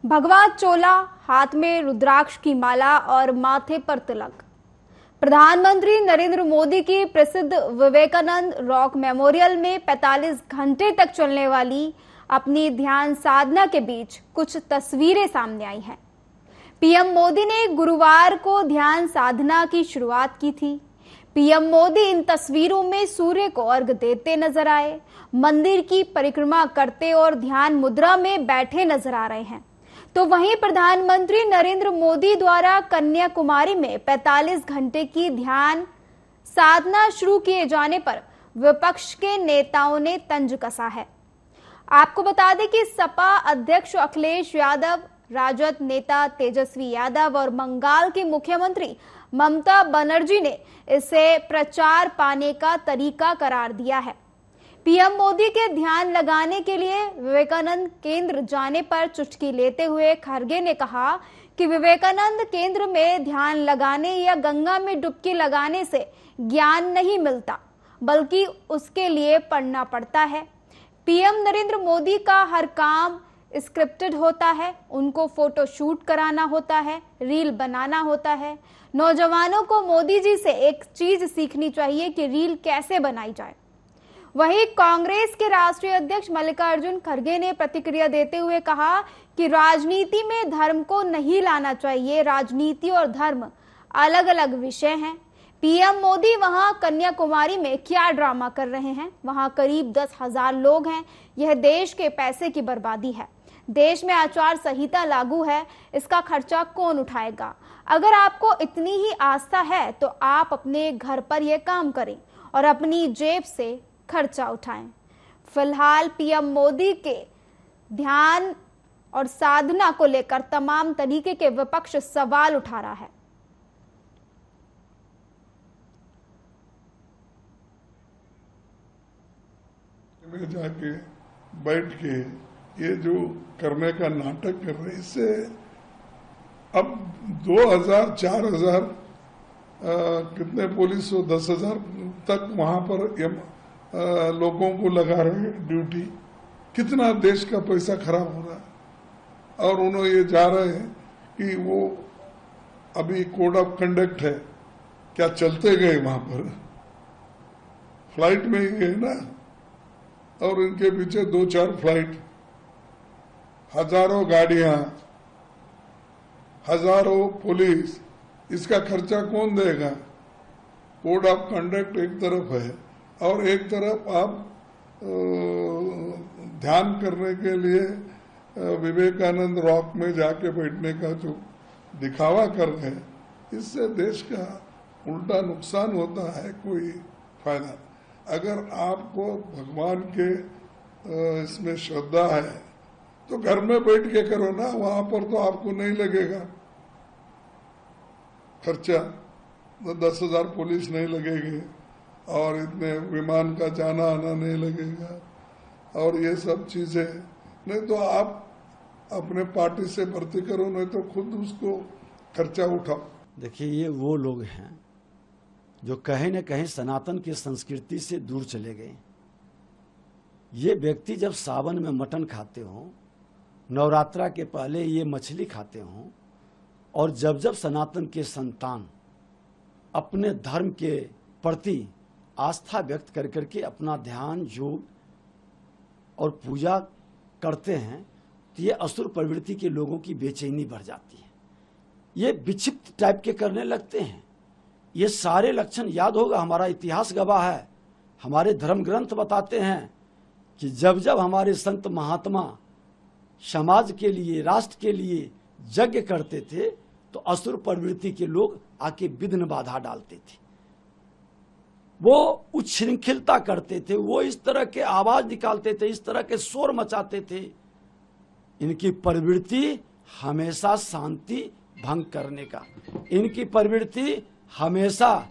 भगवा चोला, हाथ में रुद्राक्ष की माला और माथे पर तिलक। प्रधानमंत्री नरेंद्र मोदी की प्रसिद्ध विवेकानंद रॉक मेमोरियल में 45 घंटे तक चलने वाली अपनी ध्यान साधना के बीच कुछ तस्वीरें सामने आई हैं। पीएम मोदी ने गुरुवार को ध्यान साधना की शुरुआत की थी। पीएम मोदी इन तस्वीरों में सूर्य को अर्घ्य देते नजर आए, मंदिर की परिक्रमा करते और ध्यान मुद्रा में बैठे नजर आ रहे हैं। तो वहीं प्रधानमंत्री नरेंद्र मोदी द्वारा कन्याकुमारी में 45 घंटे की ध्यान साधना शुरू किए जाने पर विपक्ष के नेताओं ने तंज कसा है। आपको बता दें कि सपा अध्यक्ष अखिलेश यादव, राजद नेता तेजस्वी यादव और बंगाल की मुख्यमंत्री ममता बनर्जी ने इसे प्रचार पाने का तरीका करार दिया है। पीएम मोदी के ध्यान लगाने के लिए विवेकानंद केंद्र जाने पर चुटकी लेते हुए खड़गे ने कहा कि विवेकानंद केंद्र में ध्यान लगाने या गंगा में डुबकी लगाने से ज्ञान नहीं मिलता, बल्कि उसके लिए पढ़ना पड़ता है। पीएम नरेंद्र मोदी का हर काम स्क्रिप्टेड होता है, उनको फोटो शूट कराना होता है, रील बनाना होता है। नौजवानों को मोदी जी से एक चीज सीखनी चाहिए कि रील कैसे बनाई जाए। वहीं कांग्रेस के राष्ट्रीय अध्यक्ष मल्लिकार्जुन खड़गे ने प्रतिक्रिया देते हुए कहा कि राजनीति में धर्म को नहीं लाना चाहिए, राजनीति और धर्म अलग अलग विषय हैं। पीएम मोदी वहां कन्याकुमारी में क्या ड्रामा कर रहे हैं? वहां करीब 10,000 लोग हैं। यह देश के पैसे की बर्बादी है। देश में आचार संहिता लागू है, इसका खर्चा कौन उठाएगा? अगर आपको इतनी ही आस्था है तो आप अपने घर पर यह काम करें और अपनी जेब से खर्चा उठाएं। फिलहाल पीएम मोदी के ध्यान और साधना को लेकर तमाम तरीके के विपक्ष सवाल उठा रहा है। में जाके बैठ के ये जो करने का नाटक कर रहे, इससे अब 2,000 4,000 कितने पुलिस हो 10,000 तक वहां पर लोगों को लगा रहे ड्यूटी। कितना देश का पैसा खराब हो रहा है। और उन्होंने ये जा रहे हैं कि वो अभी कोड ऑफ कंडक्ट है, क्या चलते गए वहां पर, फ्लाइट में ही गए ना, और इनके पीछे 2-4 फ्लाइट, हजारों गाड़ियां, हजारों पुलिस, इसका खर्चा कौन देगा? कोड ऑफ कंडक्ट एक तरफ है और एक तरफ आप ध्यान करने के लिए विवेकानंद रॉक में जाके बैठने का जो दिखावा कर रहे हैं, इससे देश का उल्टा नुकसान होता है, कोई फायदा नहीं। अगर आपको भगवान के इसमें श्रद्धा है तो घर में बैठ के करो ना, वहां पर तो आपको नहीं लगेगा खर्चा, 10,000 पुलिस नहीं लगेगी और इतने विमान का जाना आना नहीं लगेगा और ये सब चीजें। नहीं तो आप अपने पार्टी से भर्ती करो, नहीं तो खुद उसको खर्चा उठाओ। देखिए, ये वो लोग हैं जो कहीं न कहीं सनातन की संस्कृति से दूर चले गए। ये व्यक्ति जब सावन में मटन खाते हों, नवरात्रा के पहले ये मछली खाते हों, और जब जब सनातन के संतान अपने धर्म के प्रति आस्था व्यक्त कर करके अपना ध्यान, योग और पूजा करते हैं, तो ये असुर प्रवृत्ति के लोगों की बेचैनी बढ़ जाती है। ये विक्षिप्त टाइप के करने लगते हैं। ये सारे लक्षण याद होगा, हमारा इतिहास गवाह है, हमारे धर्म ग्रंथ बताते हैं कि जब जब हमारे संत महात्मा समाज के लिए, राष्ट्र के लिए यज्ञ करते थे तो असुर प्रवृत्ति के लोग आके विघ्न बाधा डालते थे, वो उच्छृंखलता करते थे, वो इस तरह के आवाज निकालते थे, इस तरह के शोर मचाते थे। इनकी प्रवृत्ति हमेशा शांति भंग करने का, इनकी प्रवृत्ति हमेशा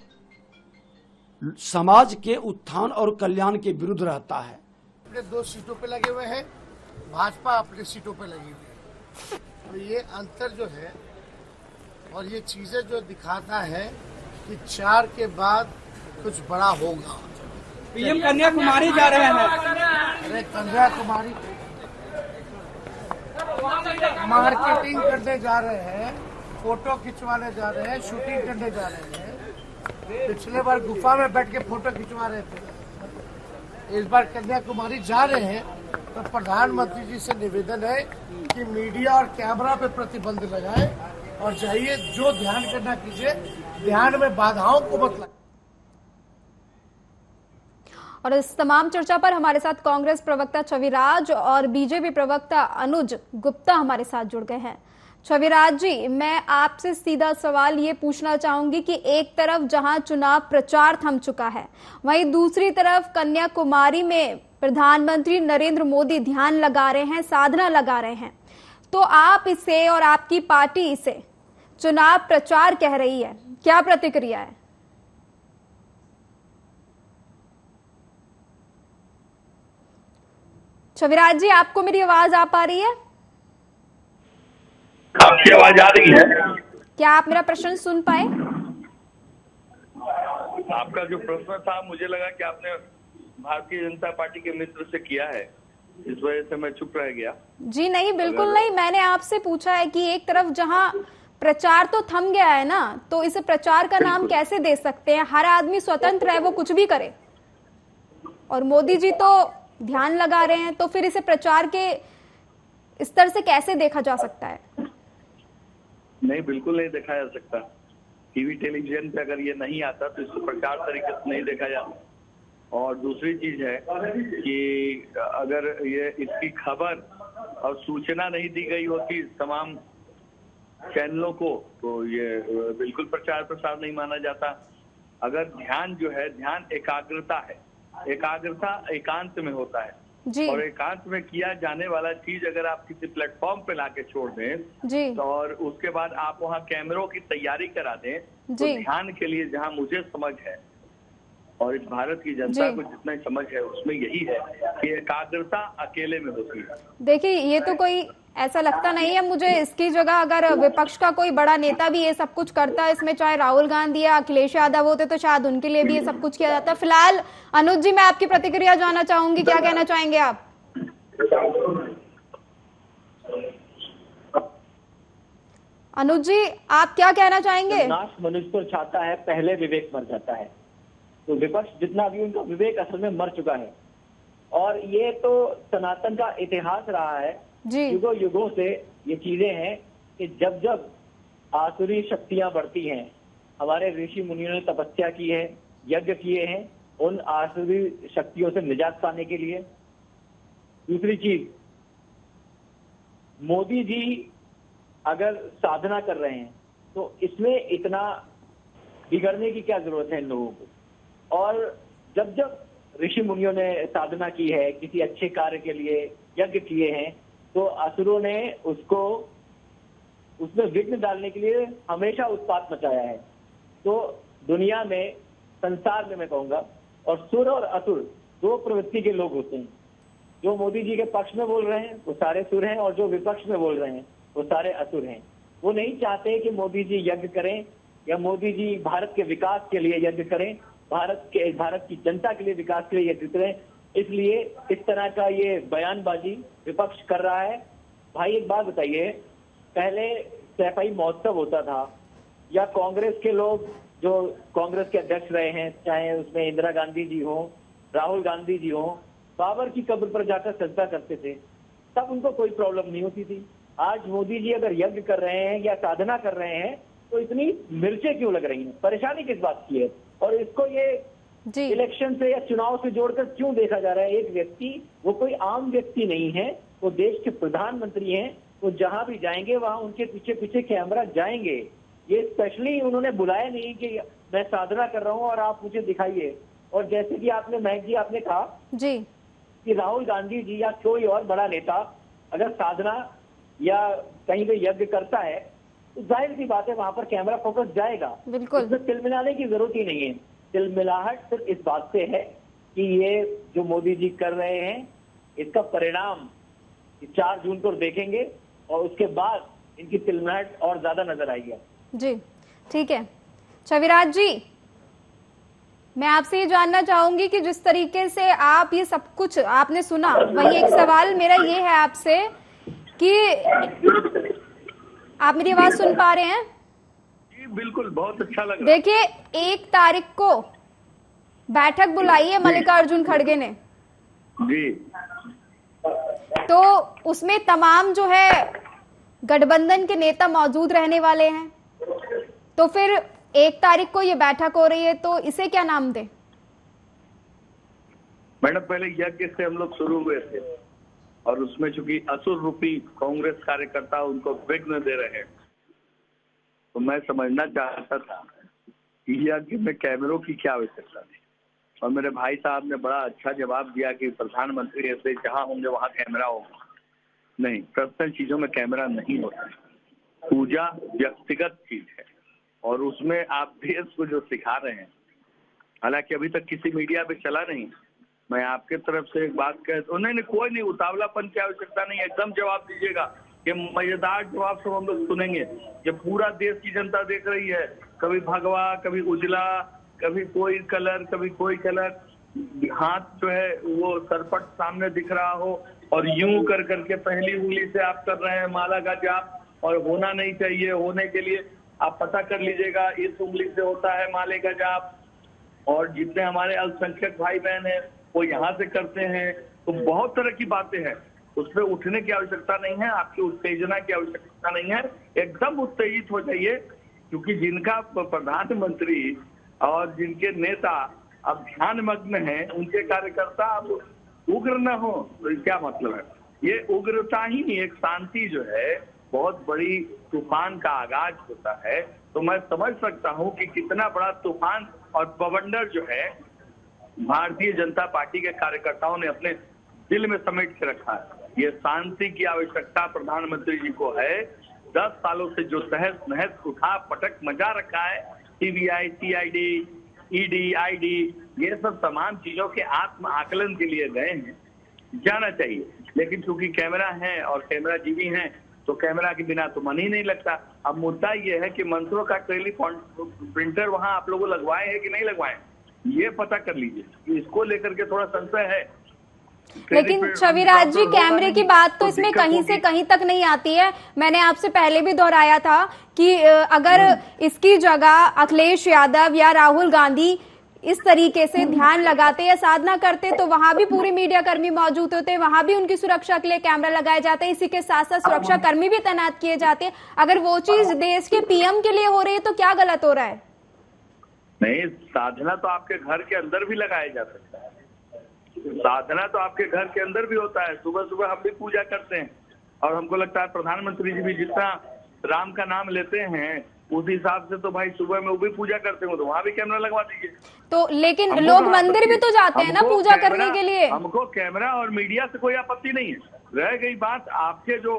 समाज के उत्थान और कल्याण के विरुद्ध रहता है। अपने 2 सीटों पे लगे हुए हैं, भाजपा अपनी सीटों पे लगी हुई है। तो ये अंतर जो है और ये चीजें जो दिखाता है कि 4 के बाद कुछ बड़ा होगा। पीएम कन्याकुमारी जा रहे हैं। अरे कन्याकुमारी मार्केटिंग करने जा रहे हैं, फोटो खिंचवाने जा रहे हैं, शूटिंग करने जा रहे हैं। पिछले बार गुफा में बैठ के फोटो खिंचवा रहे थे, इस बार कन्याकुमारी जा रहे हैं। तो प्रधानमंत्री जी से निवेदन है कि मीडिया और कैमरा पे प्रतिबंध लगाए और जाइए, जो ध्यान करना कीजिए, ध्यान में बाधाओं को मत लगाए। और इस तमाम चर्चा पर हमारे साथ कांग्रेस प्रवक्ता छविराज और बीजेपी प्रवक्ता अनुज गुप्ता हमारे साथ जुड़ गए हैं। छविराज जी, मैं आपसे सीधा सवाल ये पूछना चाहूंगी कि एक तरफ जहां चुनाव प्रचार थम चुका है, वहीं दूसरी तरफ कन्याकुमारी में प्रधानमंत्री नरेंद्र मोदी ध्यान लगा रहे हैं, साधना लगा रहे हैं, तो आप इसे और आपकी पार्टी इसे चुनाव प्रचार कह रही है, क्या प्रतिक्रिया है? छविराज जी, आपको मेरी आवाज आ पा रही है? आपकी आवाज आ रही है? क्या आप मेरा प्रश्न सुन पाए? आपका जो प्रश्न था, मुझे लगा कि आपने भारतीय जनता पार्टी के मित्र से किया है, इस वजह से मैं चुप रह गया। जी नहीं, बिल्कुल नहीं। मैंने आपसे पूछा है कि एक तरफ जहां प्रचार तो थम गया है ना, तो इसे प्रचार का नाम कैसे दे सकते हैं? हर आदमी स्वतंत्र है, वो कुछ भी करे, और मोदी जी तो ध्यान लगा रहे हैं, तो फिर इसे प्रचार के स्तर से कैसे देखा जा सकता है? नहीं, बिल्कुल नहीं देखा जा सकता। टीवी टेलीविजन पे अगर ये नहीं आता तो इसको प्रचार तरीके से नहीं देखा जाता। और दूसरी चीज है कि अगर ये इसकी खबर और सूचना नहीं दी गई होती तमाम चैनलों को, तो ये बिल्कुल प्रचार प्रसार नहीं माना जाता। अगर ध्यान जो है, ध्यान एकाग्रता है, एकाग्रता एकांत में होता है, और एकांत में किया जाने वाला चीज अगर आप किसी प्लेटफॉर्म पे लाके छोड़ दें तो और उसके बाद आप वहाँ कैमरों की तैयारी करा दें, तो ध्यान के लिए जहाँ मुझे समझ है और इस भारत की जनता को जितना समझ है, उसमें यही है कि एकाग्रता अकेले में होती है। देखिए, ये तो कोई ऐसा लगता नहीं है मुझे, इसकी जगह अगर विपक्ष का कोई बड़ा नेता भी ये सब कुछ करता है, इसमें चाहे राहुल गांधी या अखिलेश यादव होते, तो शायद उनके लिए भी ये सब कुछ किया जाता है। फिलहाल अनुज जी, मैं आपकी प्रतिक्रिया जानना चाहूंगी, क्या कहना चाहेंगे आप? अनुज जी, आप क्या कहना चाहेंगे? नाश मनुष्य पर छाता है, पहले विवेक मर जाता है। तो विपक्ष जितना भी, उनका विवेक असल में मर चुका है। और ये तो सनातन का इतिहास रहा है, युगों युगों से ये चीजें हैं कि जब जब आसुरी शक्तियां बढ़ती हैं, हमारे ऋषि मुनियों ने तपस्या की है, यज्ञ किए हैं उन आसुरी शक्तियों से निजात पाने के लिए। दूसरी चीज, मोदी जी अगर साधना कर रहे हैं तो इसमें इतना बिगड़ने की क्या जरूरत है इन लोगों को? और जब जब ऋषि मुनियों ने साधना की है, किसी अच्छे कार्य के लिए यज्ञ किए हैं, तो असुरों ने उसमें विघ्न डालने के लिए हमेशा उत्पात मचाया है। तो दुनिया में, संसार में मैं कहूंगा, और सुर और असुर दो प्रवृत्ति के लोग होते हैं। जो मोदी जी के पक्ष में बोल रहे हैं वो सारे सुर हैं, और जो विपक्ष में बोल रहे हैं वो सारे असुर हैं। वो नहीं चाहते कि मोदी जी यज्ञ करें या मोदी जी भारत के विकास के लिए यज्ञ करें, भारत की जनता के लिए विकास के लिए यज्ञ करें। इसलिए इस तरह का ये बयानबाजी विपक्ष कर रहा है। भाई एक बात बताइए, पहले सैफई महोत्सव होता था, या कांग्रेस के लोग जो कांग्रेस के अध्यक्ष रहे हैं, चाहे उसमें इंदिरा गांधी जी हो, राहुल गांधी जी हो, बाबर की कब्र पर जाकर सजदा करते थे, तब उनको कोई प्रॉब्लम नहीं होती थी। आज मोदी जी अगर यज्ञ कर रहे हैं या साधना कर रहे हैं तो इतनी मिर्चें क्यों लग रही हैं? परेशानी किस बात की है? और इसको ये इलेक्शन से या चुनाव से जोड़कर क्यों देखा जा रहा है? एक व्यक्ति, वो कोई आम व्यक्ति नहीं है, वो देश के प्रधानमंत्री हैं, वो जहां भी जाएंगे वहां उनके पीछे पीछे कैमरा जाएंगे। ये स्पेशली उन्होंने बुलाया नहीं कि मैं साधना कर रहा हूं और आप मुझे दिखाइए। और जैसे कि आपने, महक जी आपने कहा जी कि राहुल गांधी जी या कोई और बड़ा नेता अगर साधना या कहीं पे यज्ञ करता है तो जाहिर सी बात है वहां पर कैमरा फोकस जाएगा। बिल्कुल, इसमें तिलमिलाने की जरूरत ही नहीं है। तिलमिलाहट सिर्फ इस बात से है कि ये जो मोदी जी कर रहे हैं इसका परिणाम 4 जून को देखेंगे और उसके बाद इनकी तिलमिलाहट और ज्यादा नजर आएगी। जी ठीक है छविराज जी, मैं आपसे ये जानना चाहूंगी कि जिस तरीके से आप ये सब कुछ आपने सुना, वही एक सवाल मेरा ये है आपसे कि आप मेरी आवाज सुन पा रहे हैं? जी बिल्कुल, बहुत अच्छा लग रहा है। देखिए 1 तारीख को बैठक बुलाई है मल्लिकार्जुन खड़गे ने जी, तो उसमें तमाम जो है गठबंधन के नेता मौजूद रहने वाले हैं, तो फिर 1 तारीख को ये बैठक हो रही है, तो इसे क्या नाम दें? मैडम पहले यज्ञ से हम लोग शुरू हुए थे और उसमें चूंकि असुर रूपी कांग्रेस कार्यकर्ता उनको विघ्न दे रहे हैं, तो मैं समझना चाहता था कि यज्ञ में कैमरों की क्या आवश्यकता थी। और मेरे भाई साहब ने बड़ा अच्छा जवाब दिया कि प्रधानमंत्री ऐसे जहां होंगे वहां कैमरा होगा। नहीं, पर्सनल चीजों में कैमरा नहीं होता। पूजा व्यक्तिगत चीज है और उसमें आप देश को जो सिखा रहे हैं, हालांकि अभी तक किसी मीडिया पे चला नहीं। मैं आपके तरफ से एक बात कह तो नहीं, कोई नहीं, उतावलापन की आवश्यकता नहीं, एकदम जवाब दीजिएगा कि मजेदार जवाब सब हम लोग सुनेंगे। जब पूरा देश की जनता देख रही है, कभी भगवा, कभी उजला, कभी कोई कलर, कभी कोई कलर, हाथ जो है वो सरपट सामने दिख रहा हो और यूं कर करके पहली उंगली से आप कर रहे हैं माला का जाप, और होना नहीं चाहिए, होने के लिए आप पता कर लीजिएगा इस उंगली से होता है माले का जाप। और जितने हमारे अल्पसंख्यक भाई बहन हैं वो यहाँ से करते हैं। तो बहुत तरह की बातें हैं, उसमें उठने की आवश्यकता नहीं है, आपकी उत्तेजना की आवश्यकता नहीं है, एकदम उत्तेजित हो जाइए, क्योंकि जिनका प्रधानमंत्री और जिनके नेता अब ध्यान मग्न है, उनके कार्यकर्ता अब उग्र न हो, तो क्या मतलब है? ये उग्रता ही नहीं, एक शांति जो है बहुत बड़ी तूफान का आगाज होता है। तो मैं समझ सकता हूं कि कितना बड़ा तूफान और बवंडर जो है भारतीय जनता पार्टी के कार्यकर्ताओं ने अपने दिल में समेट के रखा है। ये शांति की आवश्यकता प्रधानमंत्री जी को है। 10 सालों से जो तहस नहस उठा पटक मचा रखा है, सीबीआई, सीआईडी, ईडी, आईडी, ये सब तमाम चीजों के आत्म आकलन के लिए गए हैं, जाना चाहिए। लेकिन चूंकि कैमरा है और कैमरा जीवी है, तो कैमरा के बिना तो मन ही नहीं लगता। अब मुद्दा ये है कि मंत्रों का प्रिंटर वहां आप लोगों लगवाए हैं कि नहीं लगवाए, ये पता कर लीजिए। इसको लेकर के थोड़ा संशय है। लेकिन छविराज जी, कैमरे की बात तो इसमें कहीं से कहीं तक नहीं आती है। मैंने आपसे पहले भी दोहराया था कि अगर इसकी जगह अखिलेश यादव या राहुल गांधी इस तरीके से ध्यान लगाते या साधना करते, तो वहां भी पूरे मीडिया कर्मी मौजूद होते, वहां भी उनकी सुरक्षा के लिए कैमरा लगाए जाते, इसी के साथ साथ सुरक्षा कर्मी भी तैनात किए जाते। अगर वो चीज देश के पीएम के लिए हो रही है तो क्या गलत हो रहा है? नहीं, साधना तो आपके घर के अंदर भी लगाया जा सकता है। साधना तो आपके घर के अंदर भी होता है। सुबह सुबह हम भी पूजा करते हैं और हमको लगता है प्रधानमंत्री जी भी जितना राम का नाम लेते हैं उस हिसाब से तो भाई सुबह में वो भी पूजा करते हो, तो वहां भी कैमरा लगवा दीजिए। तो लेकिन लोग मंदिर भी तो जाते हैं ना पूजा करने के लिए। हमको कैमरा और मीडिया से कोई आपत्ति नहीं है। रह गई बात आपके जो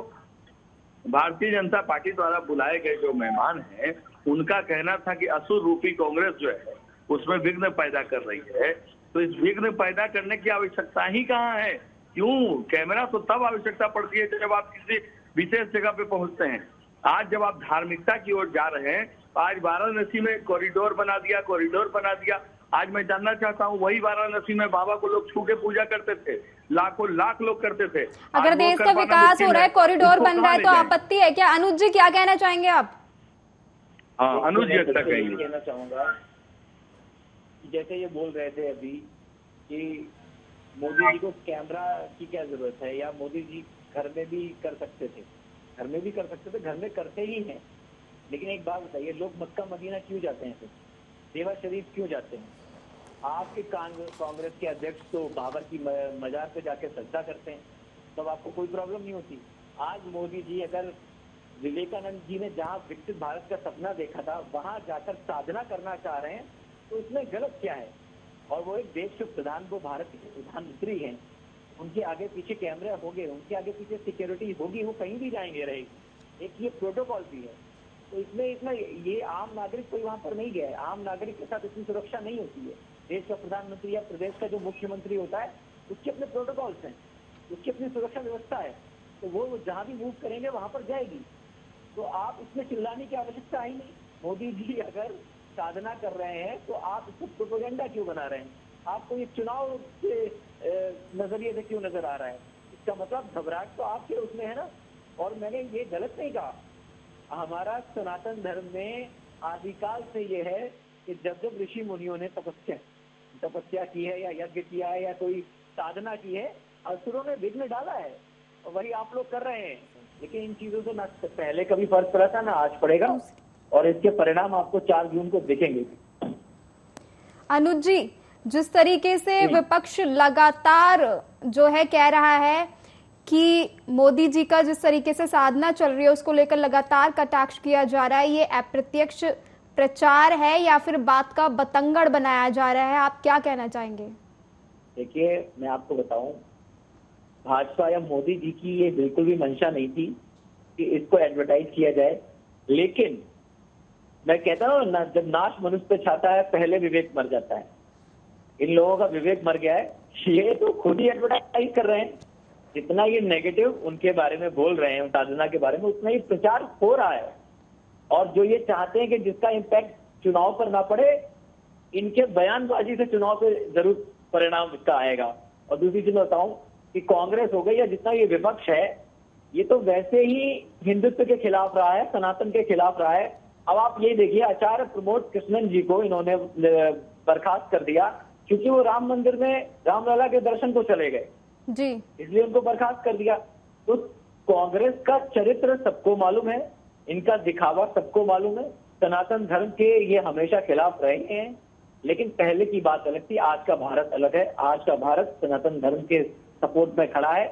भारतीय जनता पार्टी द्वारा बुलाए गए जो मेहमान हैं, उनका कहना था कि असुर रूपी कांग्रेस जो है उसमें विघ्न पैदा कर रही है। तो इस विघ्न पैदा करने की आवश्यकता ही कहाँ है? क्यों? कैमरा तो तब आवश्यकता पड़ती है जब आप किसी विशेष जगह पे पहुंचते हैं। आज जब आप धार्मिकता की ओर जा रहे हैं, आज वाराणसी में कॉरिडोर बना दिया। आज मैं जानना चाहता हूँ, वही वाराणसी में बाबा को लोग छू के पूजा करते थे, लाखों लाख लोग करते थे। अगर देश का विकास हो रहा है, कॉरिडोर बन रहा है, तो आपत्ति है क्या? अनुज जी क्या कहना चाहेंगे आप? हाँ, अनुज जी अच्छा कहेंगे। कहना चाहूंगा, जैसे ये बोल रहे थे अभी कि मोदी जी को कैमरा की क्या जरूरत है, या मोदी जी घर में भी कर सकते थे। घर में करते ही हैं। लेकिन एक बात बताइए, लोग मक्का मदीना क्यों जाते हैं? फिर देवा शरीफ क्यों जाते हैं? आपके कांग्रेस के अध्यक्ष तो बाबर की मजार पे जाके सजदा करते हैं, तब आपको कोई प्रॉब्लम नहीं होती। आज मोदी जी अगर विवेकानंद जी ने जहाँ विकसित भारत का सपना देखा था वहां जाकर साधना करना चाह रहे हैं, तो इसमें गलत क्या है? और वो एक देश के प्रधान, वो भारत के प्रधानमंत्री हैं, उनके आगे पीछे कैमरे होंगे, उनके आगे पीछे सिक्योरिटी होगी, वो कहीं भी जाएंगे रहेगी। एक ये प्रोटोकॉल भी है। तो इसमें इतना ये आम नागरिक कोई वहां पर नहीं गया है। आम नागरिक के साथ इतनी सुरक्षा नहीं होती है। देश का प्रधानमंत्री या प्रदेश का जो मुख्यमंत्री होता है उसके अपने प्रोटोकॉल्स हैं, उसकी अपनी सुरक्षा व्यवस्था है। तो वो जहां भी मूव करेंगे वहां पर जाएगी। तो आप इसमें चिल्लाने की आवश्यकता ही नहीं। मोदी जी अगर साधना कर रहे हैं तो आप इसको प्रोपेगेंडा क्यों बना रहे हैं? आपको ये चुनाव के नजरिए से क्यों नजर आ रहा है? इसका मतलब घबराहट तो आपके उसमें है ना। और मैंने ये गलत नहीं कहा। हमारा सनातन धर्म में आदिकाल से ये है कि जब जब ऋषि मुनियों ने तपस्या की है या यज्ञ किया है या कोई साधना की है, असुरों ने विघ्न डाला है, और वही आप लोग कर रहे हैं। लेकिन इन चीजों से ना पहले कभी फर्क पड़ा था ना आज पड़ेगा, और इसके परिणाम आपको 4 जून को दिखेंगे। अनुज जी, जिस तरीके से विपक्ष लगातार जो है कह रहा है कि मोदी जी का जिस तरीके से साधना चल रही है उसको लेकर लगातार कटाक्ष किया जा रहा है, ये अप्रत्यक्ष प्रचार है या फिर बात का बतंगड़ बनाया जा रहा है, आप क्या कहना चाहेंगे? देखिए, मैं आपको बताऊं, भाजपा या मोदी जी की ये बिल्कुल भी मंशा नहीं थी कि इसको एडवर्टाइज किया जाए। लेकिन मैं कहता हूँ ना, जब नाश मनुष्य पे छाता है पहले विवेक मर जाता है। इन लोगों का विवेक मर गया है। ये तो खुद ही एडवर्टाइज कर रहे हैं। जितना ये नेगेटिव उनके बारे में बोल रहे हैं, साधना के बारे में, उतना ही प्रचार हो रहा है। और जो ये चाहते हैं कि जिसका इम्पैक्ट चुनाव पर ना पड़े, इनके बयानबाजी से चुनाव पे जरूर परिणाम इसका आएगा। और दूसरी चीज बताऊं कि कांग्रेस हो गई या जितना ये विपक्ष है, ये तो वैसे ही हिंदुत्व के खिलाफ रहा है, सनातन के खिलाफ रहा है। अब आप ये देखिए, आचार्य प्रमोद कृष्णन जी को इन्होंने बर्खास्त कर दिया क्योंकि वो राम मंदिर में रामलला के दर्शन को चले गए जी, इसलिए उनको बर्खास्त कर दिया। तो कांग्रेस का चरित्र सबको मालूम है, इनका दिखावा सबको मालूम है। सनातन धर्म के ये हमेशा खिलाफ रहे हैं, लेकिन पहले की बात अलग थी। आज का भारत अलग है। आज का भारत सनातन धर्म के सपोर्ट में खड़ा है।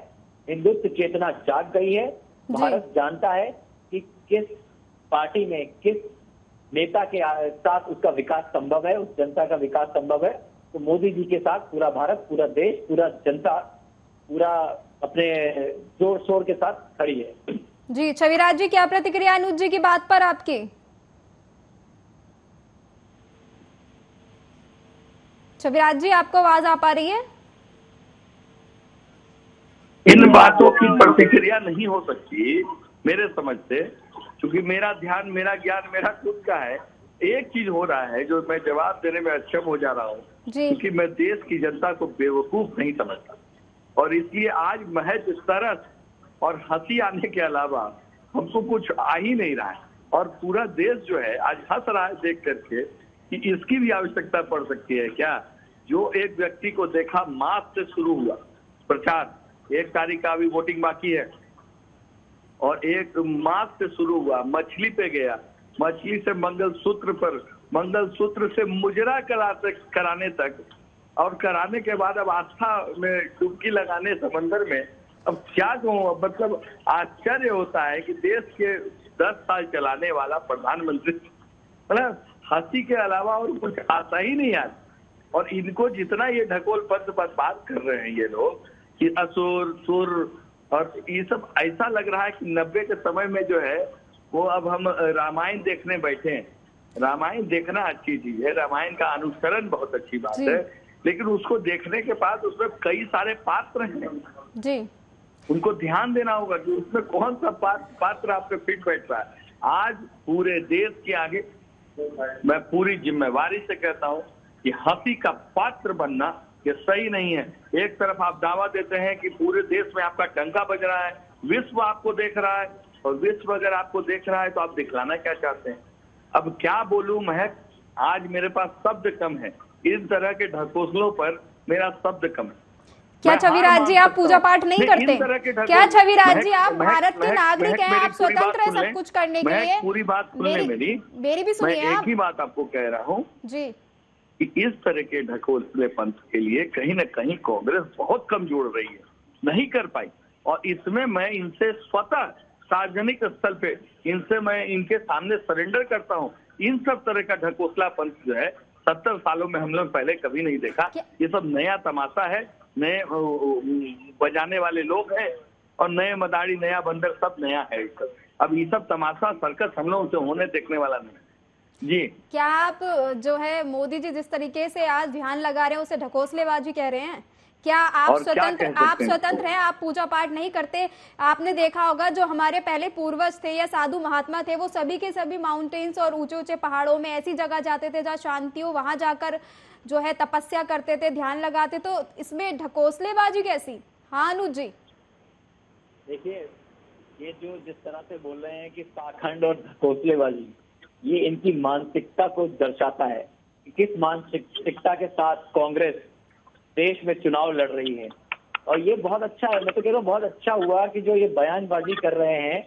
हिंदुत्व चेतना जाग गई है। भारत जानता है कि किस पार्टी में किस नेता के साथ उसका विकास संभव है, उस जनता का विकास संभव है। तो मोदी जी के साथ पूरा भारत, पूरा देश, पूरा जनता, पूरा अपने जोर शोर के साथ खड़ी है। जी, छविराज जी, क्या प्रतिक्रिया अनुज जी की बात पर आपकी? छविराज जी, आपको आवाज आ पा रही है? इन बातों की प्रतिक्रिया नहीं हो सकती मेरे समझ से, क्योंकि मेरा ध्यान, मेरा ज्ञान, मेरा खुद का है। एक चीज हो रहा है जो मैं जवाब देने में अक्षम हो जा रहा हूँ, क्योंकि मैं देश की जनता को बेवकूफ नहीं समझता, और इसलिए आज महज तरस और हंसी आने के अलावा हमको कुछ आ ही नहीं रहा है। और पूरा देश जो है आज हंस रहा है देख करके कि इसकी भी आवश्यकता पड़ सकती है क्या। जो एक व्यक्ति को देखा, मार्च से शुरू हुआ प्रचार, 1 तारीख का अभी वोटिंग बाकी है, और 1 मार्च से शुरू हुआ, मछली पे गया, मछली से मंगलसूत्र पर, मंगलसूत्र से मुजरा कराने तक, और कराने के बाद अब आस्था में डुबकी लगाने समंदर में। अब क्या कहूँ, मतलब आश्चर्य होता है कि देश के 10 साल चलाने वाला प्रधानमंत्री, मतलब हंसी के अलावा और कुछ आता ही नहीं यार। और इनको जितना ये ढकोल पंथ पर बात कर रहे हैं ये लोग कि असुर सुर, और ये सब ऐसा लग रहा है कि 90 के समय में जो है वो अब हम रामायण देखने बैठे हैं। रामायण देखना अच्छी चीज है, रामायण का अनुसरण बहुत अच्छी बात है, लेकिन उसको देखने के बाद उसमें कई सारे पात्र हैं जी, उनको ध्यान देना होगा कि उसमें कौन सा पात्र आप पे फिट बैठ रहा है। आज पूरे देश के आगे मैं पूरी जिम्मेवारी से कहता हूँ कि हंसी का पात्र बनना ये सही नहीं है। एक तरफ आप दावा देते हैं कि पूरे देश में आपका डंका बज रहा है, विश्व आपको देख रहा है, और विश्व अगर आपको देख रहा है तो आप दिखलाना क्या चाहते हैं। अब क्या बोलूं महक, आज मेरे पास शब्द कम है। इस तरह के ढकोसलों पर मेरा शब्द कम है। क्या छविराज जी आप पूजा पाठ नहीं करते? क्या छविराज जी आप भारत के नागरिक हैं, आप स्वतंत्र हैं सब कुछ करने के लिए? पूरी बात सुनने मेरी भी सुनिए। मैं एक ही बात आपको कह रहा हूँ जी कि इस तरह के ढकोसले पंथ के लिए कहीं न कहीं कांग्रेस बहुत कम जोड़ रही है, नहीं कर पाई। और इसमें मैं इनसे स्वतः सार्वजनिक स्थल पे इनसे मैं इनके सामने सरेंडर करता हूँ। इन सब तरह का ढकोसला पंथ जो है 70 सालों में हम लोग पहले कभी नहीं देखा। ये सब नया तमाशा है, नए बजाने वाले लोग हैं, और नए मदारी, नया बंदर, सब नया है। अब ये सब तमाशा सर्कस हम लोग से होने देखने वाला नहीं जी। क्या आप जो है मोदी जी जिस तरीके से आज ध्यान लगा रहे हैं उसे ढकोसलेबाजी कह रहे हैं? क्या आप स्वतंत्र हैं, आप पूजा पाठ नहीं करते? आपने देखा होगा जो हमारे पहले पूर्वज थे या साधु महात्मा थे, वो सभी के सभी माउंटेन्स और ऊंचे ऊंचे पहाड़ों में ऐसी जगह जाते थे जहाँ शांति हो, वहां जाकर जो है तपस्या करते थे, ध्यान लगाते। तो इसमें ढकोसलेबाजी कैसी? हाँ अनुज जी, देखिए ये जो जिस तरह से बोल रहे हैं कि पाखंड और घोंसलेबाजी, ये इनकी मानसिकता को दर्शाता है कि किस मानसिकता के साथ कांग्रेस देश में चुनाव लड़ रही है। और ये बहुत अच्छा है, मैं तो कह रहा हूँ बहुत अच्छा हुआ कि जो ये बयानबाजी कर रहे हैं,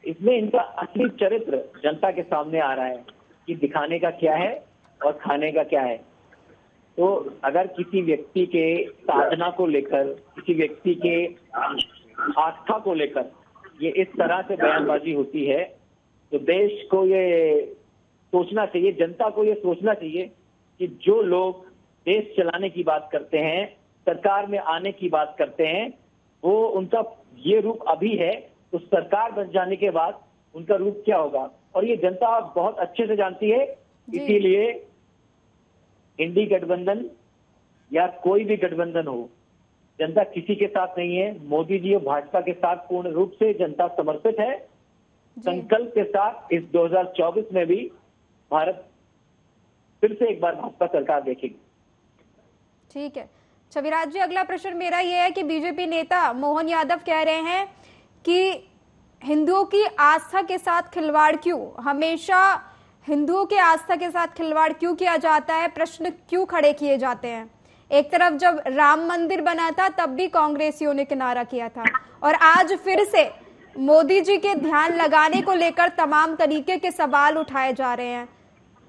इसमें इनका असली चरित्र जनता के सामने आ रहा है कि दिखाने का क्या है और खाने का क्या है। तो अगर किसी व्यक्ति के साधना को लेकर, किसी व्यक्ति के आस्था को लेकर ये इस तरह से बयानबाजी होती है, तो देश को ये सोचना चाहिए, जनता को ये सोचना चाहिए कि जो लोग देश चलाने की बात करते हैं, सरकार में आने की बात करते हैं, वो उनका ये रूप अभी है, तो सरकार बन जाने के बाद उनका रूप क्या होगा, और ये जनता बहुत अच्छे से जानती है। इसीलिए इंडी गठबंधन या कोई भी गठबंधन हो, जनता किसी के साथ नहीं है। मोदी जी और भाजपा के साथ पूर्ण रूप से जनता समर्पित है। संकल्प के साथ इस 2024 में भी भारत फिर से एक बार भाजपा सरकार देखेगी। ठीक है छविराज जी, अगला प्रश्न मेरा ये है कि बीजेपी नेता मोहन यादव कह रहे हैं कि हिंदुओं की आस्था के साथ खिलवाड़ क्यों, हमेशा हिंदुओं के आस्था के साथ खिलवाड़ क्यों किया जाता है, प्रश्न क्यों खड़े किए जाते हैं। एक तरफ जब राम मंदिर बना था तब भी कांग्रेसियों ने किनारा किया था, और आज फिर से मोदी जी के ध्यान लगाने को लेकर तमाम तरीके के सवाल उठाए जा रहे हैं,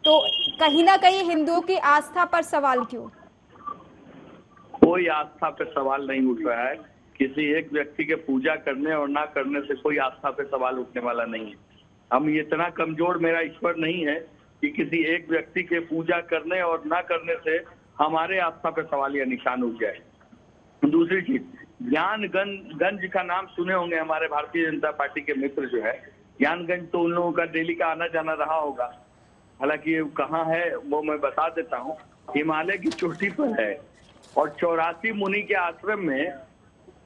तो कहीं ना कहीं हिंदुओं की आस्था पर सवाल क्यों? कोई आस्था पे सवाल नहीं उठ रहा है। किसी एक व्यक्ति के पूजा करने और ना करने से कोई आस्था पे सवाल उठने वाला नहीं है। हम इतना कमजोर मेरा ईश्वर नहीं है कि किसी एक व्यक्ति के पूजा करने और ना करने से हमारे आस्था पे सवाल या निशान उठ जाए। दूसरी चीज, ज्ञानगंज का नाम सुने होंगे, हमारे भारतीय जनता पार्टी के मित्र जो है, ज्ञानगंज तो उन लोगों का डेली का आना जाना रहा होगा। हालांकि ये कहाँ है वो मैं बता देता हूँ, हिमालय की चोटी पर है, और 84 मुनि के आश्रम में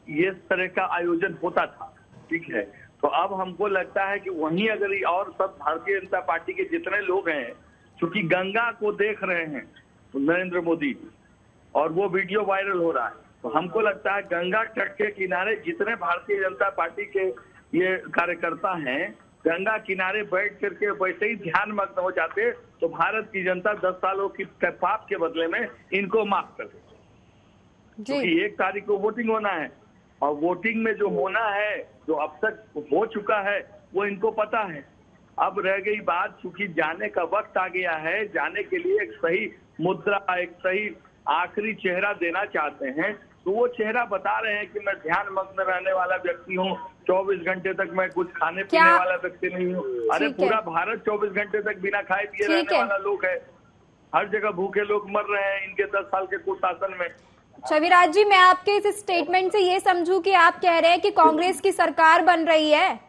ये तरह का आयोजन होता था। ठीक है, तो अब हमको लगता है कि वहीं अगर और सब भारतीय जनता पार्टी के जितने लोग हैं, चूंकि गंगा को देख रहे हैं नरेंद्र मोदी और वो वीडियो वायरल हो रहा है, तो हमको लगता है गंगा तट के किनारे जितने भारतीय जनता पार्टी के ये कार्यकर्ता हैं, गंगा किनारे बैठ करके वैसे ही ध्यान मग्न हो जाते तो भारत की जनता 10 सालों की पाप के बदले में इनको माफ कर देती। क्योंकि 1 तारीख को वोटिंग होना है, और वोटिंग में जो होना है, जो अब तक हो चुका है, वो इनको पता है। अब रह गई बात, चूंकि जाने का वक्त आ गया है, जाने के लिए एक सही मुद्रा, एक सही आखिरी चेहरा देना चाहते हैं, तो वो चेहरा बता रहे हैं कि मैं ध्यान मग्न रहने वाला व्यक्ति हूँ, 24 घंटे तक मैं कुछ खाने पीने वाला व्यक्ति नहीं हूँ। अरे पूरा भारत 24 घंटे तक बिना खाए पिए रहने वाला लोग है। हर जगह भूखे लोग मर रहे हैं इनके 10 साल के कुशासन में। छविराज जी, मैं आपके इस स्टेटमेंट से ये समझूं कि आप कह रहे हैं कि कांग्रेस की सरकार बन रही है,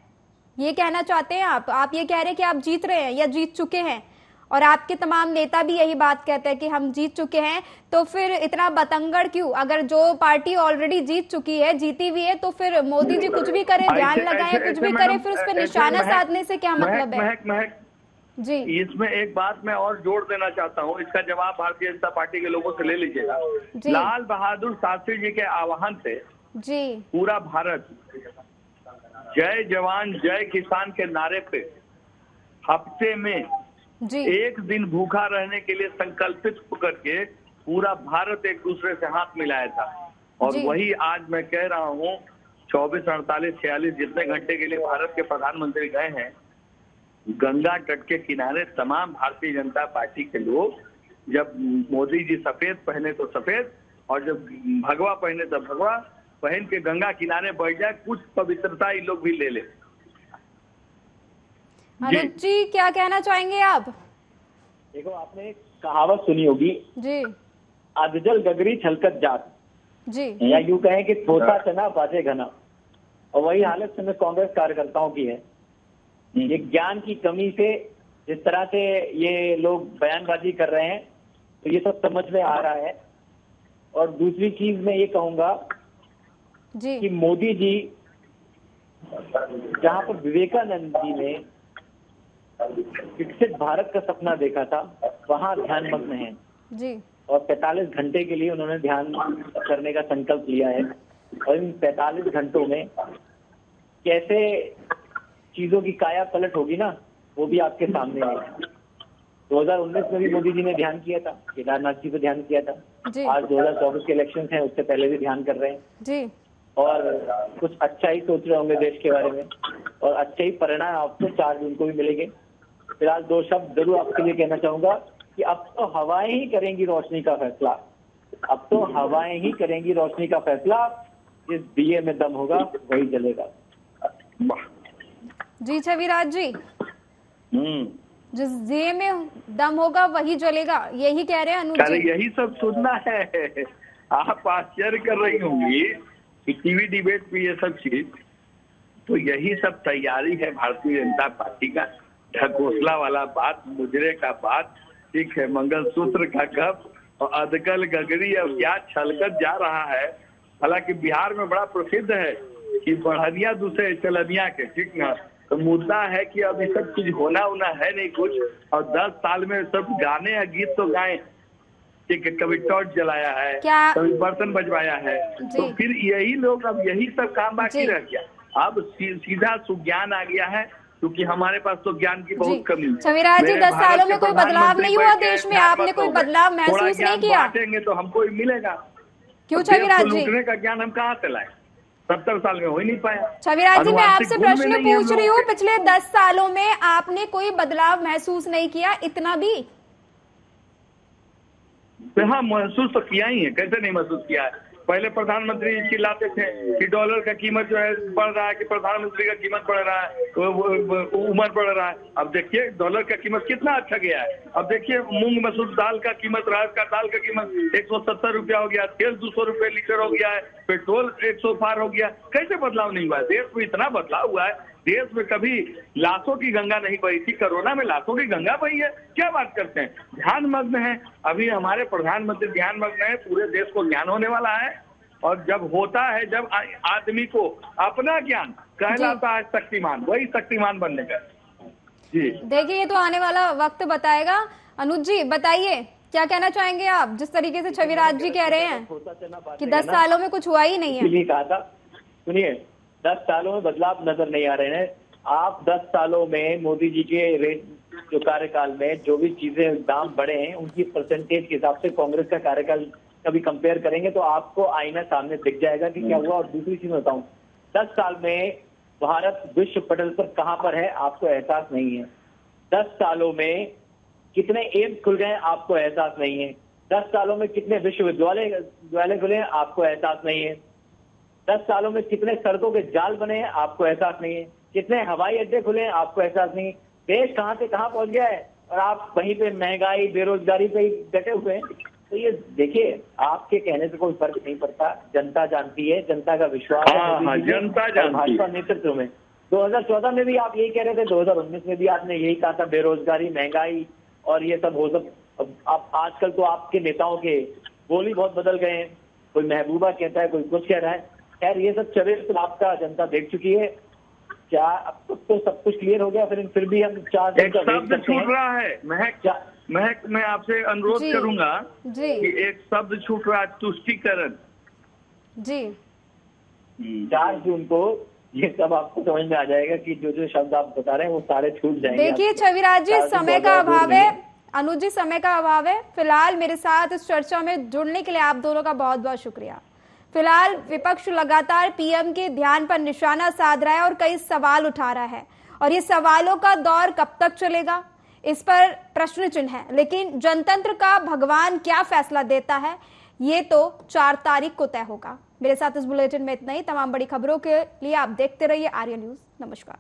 ये कहना चाहते हैं आप ये कह रहे हैं कि आप जीत रहे हैं या जीत चुके हैं, और आपके तमाम नेता भी यही बात कहते हैं कि हम जीत चुके हैं, तो फिर इतना बतंगड़ क्यों? अगर जो पार्टी ऑलरेडी जीत चुकी है, जीती हुई है, तो फिर मोदी जी कुछ भी करे, ध्यान लगाए, कुछ भी करे, फिर उस पर निशाना साधने से क्या मतलब है? जी, इसमें एक बात मैं और जोड़ देना चाहता हूँ, इसका जवाब भारतीय जनता पार्टी के लोगों से ले लीजिएगा। लाल बहादुर शास्त्री जी के आह्वान से जी पूरा भारत जय जवान जय किसान के नारे पे हफ्ते में जी 1 दिन भूखा रहने के लिए संकल्पित होकर के पूरा भारत एक दूसरे से हाथ मिलाया था। और वही आज मैं कह रहा हूँ, 24, 48, 46 जितने घंटे के लिए भारत के प्रधानमंत्री गए हैं, गंगा तट के किनारे तमाम भारतीय जनता पार्टी के लोग, जब मोदी जी सफेद पहने तो सफेद, और जब भगवा पहने तो भगवा पहन के गंगा किनारे बैठ जाए, कुछ पवित्रता ये लोग भी ले ले। अनुज जी, क्या कहना चाहेंगे आप? देखो, आपने एक कहावत सुनी होगी जी, अधजल गगरी छलकत जात जी, या यूं कहें कि थोथा चना बाजे घना, और वही हालत में कांग्रेस कार्यकर्ताओं की है। ये ज्ञान की कमी से जिस तरह से ये लोग बयानबाजी कर रहे हैं, तो ये सब समझ में आ रहा है। और दूसरी चीज मैं ये कहूंगा जी कि मोदी जी जहां पर विवेकानंद जी ने विकसित भारत का सपना देखा था, वहां ध्यान मग्न है जी, और 45 घंटे के लिए उन्होंने ध्यान करने का संकल्प लिया है। और इन 45 घंटों में कैसे चीजों की काया पलट होगी ना, वो भी आपके सामने है। 2019 में भी मोदी जी ने ध्यान किया था, केदारनाथ जी पे ध्यान किया था। जी। आज 2024 के इलेक्शन हैं, उससे पहले भी ध्यान कर रहे हैं जी। और कुछ अच्छा ही सोच रहे होंगे देश के बारे में, और अच्छे ही परिणाम आपको 4 जून को भी मिलेंगे। फिलहाल 2 शब्द जरूर आपके लिए कहना चाहूंगा कि अब तो हवाएं ही करेंगी रोशनी का फैसला। अब तो हवाएं ही करेंगी रोशनी का फैसला। जिस दिए में दम होगा वही जलेगा। जी छविराज जी, जिस दिए में दम होगा वही जलेगा, यही कह रहे हैं अनुज जी। यही सब सुनना है। आप आश्चर्य कर रही होंगी कि टीवी डिबेट में ये सब चीज, तो यही सब तैयारी है भारतीय जनता पार्टी का। ढकोसला वाला बात, मुजरे का बात, ठीक है, मंगलसूत्र का गप और अदकल गगरी और क्या छलकत जा रहा है। हालांकि बिहार में बड़ा प्रसिद्ध है कि बढ़िया दूसरे चलनिया के, ठीक ना। तो मुद्दा है कि अब ये सब चीज होना है नहीं कुछ, और 10 साल में सब गाने या गीत तो गाए, ठीक है, कभी टॉर्च जलाया है, कभी बर्तन बजवाया है, तो फिर यही लोग अब यही सब काम बाकी रह गया। अब सीधा सुज्ञान आ गया है, क्योंकि हमारे पास तो ज्ञान की बहुत कमी है। छविराज जी, 10 सालों में कोई बदलाव नहीं हुआ देश में, आपने कोई बदलाव महसूस नहीं किया? बांटेंगे तो हमको ही मिलेगा। क्यों छविराज जी? लूटने का ज्ञान हम कहाँ से लाए? 70 साल में हो ही नहीं पाया। छविराज जी, मैं आपसे प्रश्न पूछ रही हूँ, पिछले 10 सालों में आपने कोई बदलाव महसूस नहीं किया? इतना भी? हाँ, महसूस तो किया ही है, कैसे नहीं महसूस किया है। पहले प्रधानमंत्री चिल्लाते थे कि डॉलर का कीमत जो है बढ़ रहा है, कि प्रधानमंत्री का कीमत बढ़ रहा है, उम्र बढ़ रहा है। अब देखिए डॉलर का कीमत कितना अच्छा गया है। अब देखिए मूंग मसूर दाल का कीमत, राहत का दाल का कीमत 170 रुपया हो गया, तेल 200 रुपये लीटर हो गया है, पेट्रोल 100 पार हो गया। कैसे बदलाव नहीं हुआ है? देश में इतना बदलाव हुआ है। देश में कभी लाशों की गंगा नहीं बही थी, कोरोना में लाशों की गंगा बही है। क्या बात करते हैं? ध्यान मग्न है अभी हमारे प्रधानमंत्री, ध्यान मग्न है। पूरे देश को ज्ञान होने वाला है, और जब होता है, जब आदमी को अपना ज्ञान कहलाता है शक्तिमान, वही शक्तिमान बनने का। जी देखिए, ये तो आने वाला वक्त बताएगा। अनुज जी बताइए, क्या कहना चाहेंगे आप, जिस तरीके से छविराज जी कह रहे हैं कि 10 सालों में कुछ हुआ ही नहीं है? कहा था, सुनिए, 10 सालों में बदलाव नजर नहीं आ रहे हैं। आप 10 सालों में मोदी जी के जो कार्यकाल में जो भी चीजें दाम बढ़े हैं, उनकी परसेंटेज के हिसाब से कांग्रेस का कार्यकाल कभी कंपेयर करेंगे तो आपको आईना सामने दिख जाएगा कि क्या हुआ। और दूसरी चीज बताऊं, 10 साल में भारत विश्व पटल पर कहां पर है आपको एहसास नहीं है। 10 सालों में कितने एम्स खुल गए आपको एहसास नहीं है। 10 सालों में कितने विश्वविद्यालय खुले हैं आपको एहसास नहीं है। 10 सालों में कितने सड़कों के जाल बने हैं आपको एहसास नहीं है। कितने हवाई अड्डे खुले हैं आपको एहसास नहीं है। देश कहां से कहां पहुंच गया है और आप वहीं पे महंगाई बेरोजगारी पे ही डटे हुए हैं। तो ये देखिए, आपके कहने से कोई फर्क नहीं पड़ता। जनता जानती है, जनता का विश्वास है जनता जानती है भाजपा नेतृत्व में। 2014 में भी आप यही कह रहे थे, 2019 में भी आपने यही कहा था, बेरोजगारी, महंगाई और ये सब हो सब। अब आजकल तो आपके नेताओं के बोल ही बहुत बदल गए हैं। कोई महबूबा कहता है, कोई कुछ कह रहा है। खैर, ये सब चरित्र तो आपका जनता देख चुकी है। क्या अब तो सब कुछ क्लियर हो गया? फिर भी हम 4 दिन का वेट करते हैं। छूट रहा है महक, मैं आपसे अनुरोध करूंगा कि एक शब्द छूट रहा है, तुष्टीकरण। जी 4 जून को ये सब आपको समझ में आ जाएगा कि जो शब्द आप बता रहे हैं वो सारे छूट जाएंगे। देखिए छविराज जी, समय का अभाव है, अनुज जी समय का अभाव है। फिलहाल मेरे साथ इस चर्चा में जुड़ने के लिए आप दोनों का बहुत बहुत शुक्रिया। फिलहाल विपक्ष लगातार पीएम के ध्यान पर निशाना साध रहा है और कई सवाल उठा रहा है, और ये सवालों का दौर कब तक चलेगा इस पर प्रश्न चिन्ह है। लेकिन जनतंत्र का भगवान क्या फैसला देता है, ये तो 4 तारीख को तय होगा। मेरे साथ इस बुलेटिन में इतना ही। तमाम बड़ी खबरों के लिए आप देखते रहिए आर्य न्यूज। नमस्कार।